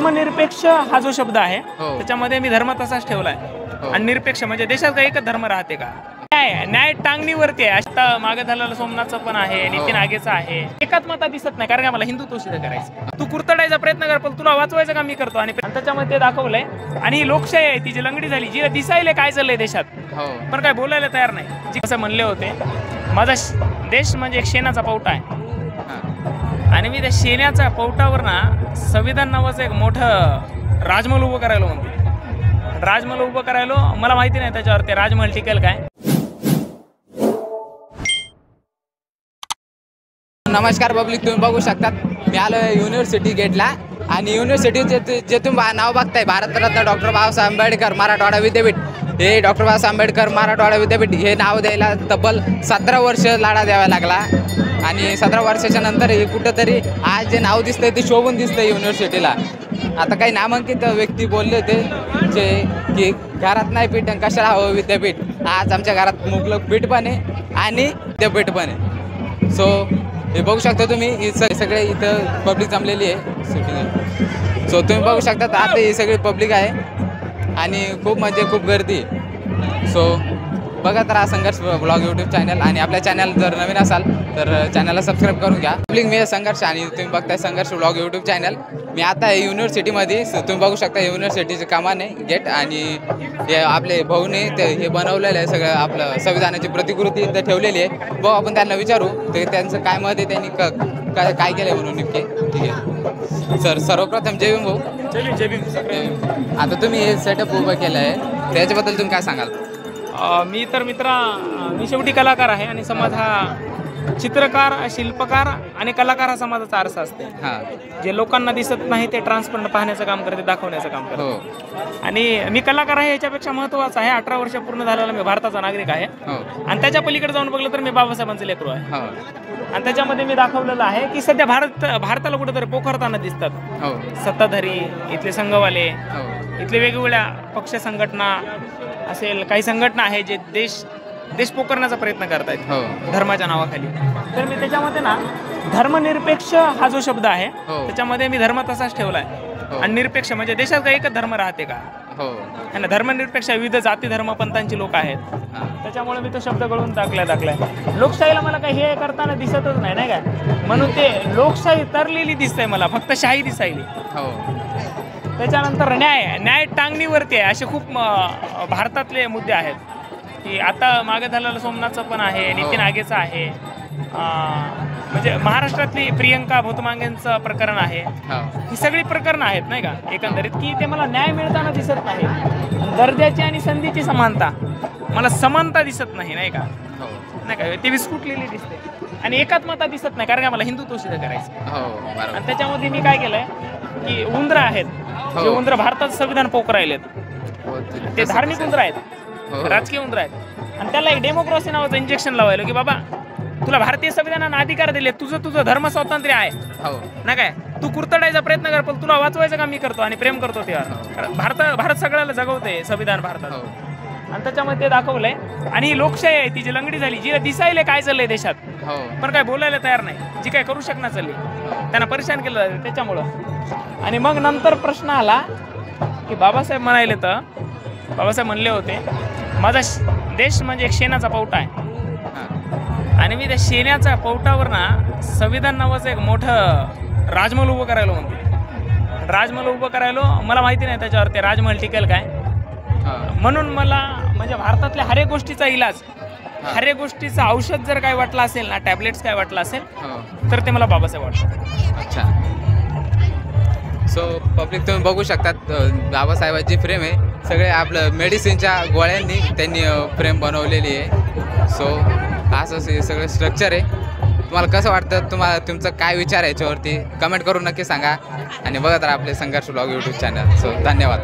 धर्मनिरपेक्ष हा जो शब्द आहे त्याच्यामध्ये मी धर्म तसाच ठेवलाय आणि निरपेक्ष म्हणजे देशात काही एकच धर्म राहते का? न्याय टांगणीवरती आहे. आता मागे झालेलं सोमनाथचं पण आहे, नितीन आगेचं आहे. एकात्मता दिसत नाही, कारण का मला हिंदुत्व सिद्ध करायचं. तू कुरतडायचा प्रयत्न कर, पण तुला वाचवायचं काम मी करतो. आणि त्याच्यामध्ये दाखवलंय. आणि ही लोकशाही आहे ती जी लंगडी झाली, जी दिसायला काय चाललंय देशात, पण काय बोलायला तयार नाही. जी असं म्हणले होते, माझा देश म्हणजे एक शेणाचा पौटा आहे आणि मी त्या शेणाच्या पौटावर ना संविधान नावाचं एक मोठं राजमहल उभं करायला म्हणते. राजमहल उभं करायला मला माहिती नाही त्याच्यावर ते राजमहल टिकेल काय. नमस्कार पब्लिक, तुम्ही बघू शकतात मी आलो युनिव्हर्सिटी गेटला. आणि युनिव्हर्सिटीचे जे तुम्ही नाव बघताय, भारतरत्न डॉक्टर बाबासाहेब आंबेडकर मराठवाडा विद्यापीठ, हे डॉक्टर बाबासाहेब आंबेडकर मराठवाडा विद्यापीठ हे नाव द्यायला तब्बल 17 वर्ष लढा द्यावा लागला. आणि 17 वर्षाच्या नंतर हे कुठंतरी आज जे नाव दिसतंय ते शोभून दिसतंय युनिव्हर्सिटीला. आता काही नामांकित व्यक्ती बोलले होते जे की घरात नाही पीठ कशाला हवं विद्यापीठ. आज आमच्या घरात मुबलक पीठ पण आहे आणि विद्यापीठ पण आहे. सो हे बघू शकता तुम्ही, सगळे इथं पब्लिक जमलेली आहे सिटी. सो तुम्ही बघू शकता आता ही सगळी पब्लिक आहे आणि खूप म्हणजे खूप गर्दी. सो बघत राहा संघर्ष ब्लॉग यूट्यूब चॅनल. आणि आपल्या चॅनल जर नवीन असाल तर चॅनलला सबस्क्राईब करून घ्या. पब्लिक मी संघर्ष आणि तुम्ही बघताय संघर्ष ब्लॉग यूट्यूब चॅनल. मी आता युनिव्हर्सिटीमध्ये, तुम्ही बघू शकता युनिव्हर्सिटीचे कामाने गेट आणि हे आपले भाऊने ते हे बनवलेलं आहे सगळं. आपलं संविधानाची प्रतिकृती इथं ठेवलेली आहे. बघू आपण त्यांना विचारू ते त्यांचं काय मत आहे, त्यांनी काय केलं म्हणून नेमके. ठीक आहे सर, सर्वप्रथम जय भीम भाऊ. जय भीम. आता तुम्ही हे सेटअप उभं केलं आहे त्याच्याबद्दल तुम्ही काय सांगाल? मी तर मी शेवटी कलाकार आहे आणि समाज हा चित्रकार, शिल्पकार आणि कलाकार हा समाजाचा आरसा असते. जे लोकांना दिसत नाही ते ट्रान्सपरंट पाहण्याचं काम करते, दाखवण्याचं काम करते. आणि मी कलाकार आहे याच्यापेक्षा महत्त्वाचं आहे 18 वर्ष पूर्ण झालेला मी भारताचा नागरिक आहे. आणि त्याच्या पलीकडे जाऊन बघलं तर मी बाबासाहेबांचं लेकरू आहे. आणि त्याच्यामध्ये मी दाखवलेलं आहे की सध्या भारताला कुठेतरी पोखरताना दिसतात सत्ताधारी, इथले संघवाले, इथले वेगवेगळ्या पक्ष संघटना असेल, काही संघटना आहे जे देश पोखरण्याचा प्रयत्न करतायत धर्माच्या नावाखाली. तर मी त्याच्यामध्ये ना धर्मनिरपेक्ष हा जो शब्द आहे त्याच्यामध्ये मी धर्म तसाच ठेवलाय आणि निरपेक्ष म्हणजे देशात काही एकच धर्म राहते का? आणि धर्मनिरपेक्ष विविध जाती धर्म पंथांची लोक आहेत, त्याच्यामुळे मी तो शब्द गळून टाकलाय. लोकशाहीला मला काही हे करताना दिसतच नाही काय, म्हणून ते लोकशाही तरलेली दिसतंय मला, फक्त शाही दिसायली. त्याच्यानंतर न्याय टांगणीवरती आहे. असे खूप भारतातले मुद्दे आहेत की आता मागे झालेलं सोमनाथचं पण आहे, नितीन आगेचं आहे, म्हणजे महाराष्ट्रातली प्रियंका भोतमांगेंचं प्रकरण आहे. ही सगळी प्रकरणं आहेत नाही का एकंदरीत, की ते मला न्याय मिळताना दिसत नाही. दर्जाची आणि संधीची समानता, मला समानता दिसत नाही का, नाही का, ते विस्कुटलेली दिसते. आणि एकात्मता दिसत नाही, कारण का मला हिंदुत्व सिद्ध करायचं. आणि त्याच्यामध्ये मी काय केलंय की उंदर आहेत, जे उंदर भारताचं संविधान पोखरायलेत, ते धार्मिक उंदर आहेत, राजकीय उंदर आहेत. आणि त्याला एक डेमोक्रेसी नावाचं इंजेक्शन लावायला की बाबा तुला भारतीय संविधानानं अधिकार दिले, तुझं धर्म स्वातंत्र्य आहे ना काय, तू कुरतडायचा प्रयत्न कर, पण तुला वाचवायचं काम मी करतो आणि प्रेम करतो त्यावर. भारत सगळ्याला जगवते संविधान भारतात. आणि त्याच्यामध्ये दाखवलंय. आणि ही लोकशाही आहे ती जी लंगडी झाली, जी दिसायला काय चाललंय देशात, पण काय बोलायला तयार नाही, जी काय करू शकणार चालली, त्यांना परेशान केलं जाते त्याच्यामुळं. आणि मग नंतर प्रश्न आला की बाबासाहेब म्हणाले, तर बाबासाहेब म्हणले होते माझा देश म्हणजे एक शेणाचा पौटा आहे आणि मी त्या शेणाच्या पौटावर ना संविधान नावाचं एक मोठं राजमहल उभं करायला म्हणते. राजमहल उभं करायला मला माहिती नाही त्याच्यावर ते राजमहल टिकेल काय, म्हणून मला म्हणजे भारतातल्या हर एक गोष्टीचा इलाज, हर एक गोष्टीचं औषध जर काय वाटलं असेल ना, टॅबलेट्स काय वाटलं असेल तर ते मला बाबासाहेब वाटतं. अच्छा. सो पब्लिक तुम्ही बघू शकतात बाबासाहेबांची फ्रेम आहे, सगळे आपलं मेडिसिनच्या गोळ्यांनी त्यांनी फ्रेम बनवलेली आहे. सो असं हे सगळं स्ट्रक्चर आहे. तुम्हाला कसं वाटतं, तुमचं काय विचार आहे याच्यावरती कमेंट करून नक्की सांगा. आणि बघत राहा आपले संघर्ष ब्लॉग यूट्यूब चॅनल. सो धन्यवाद.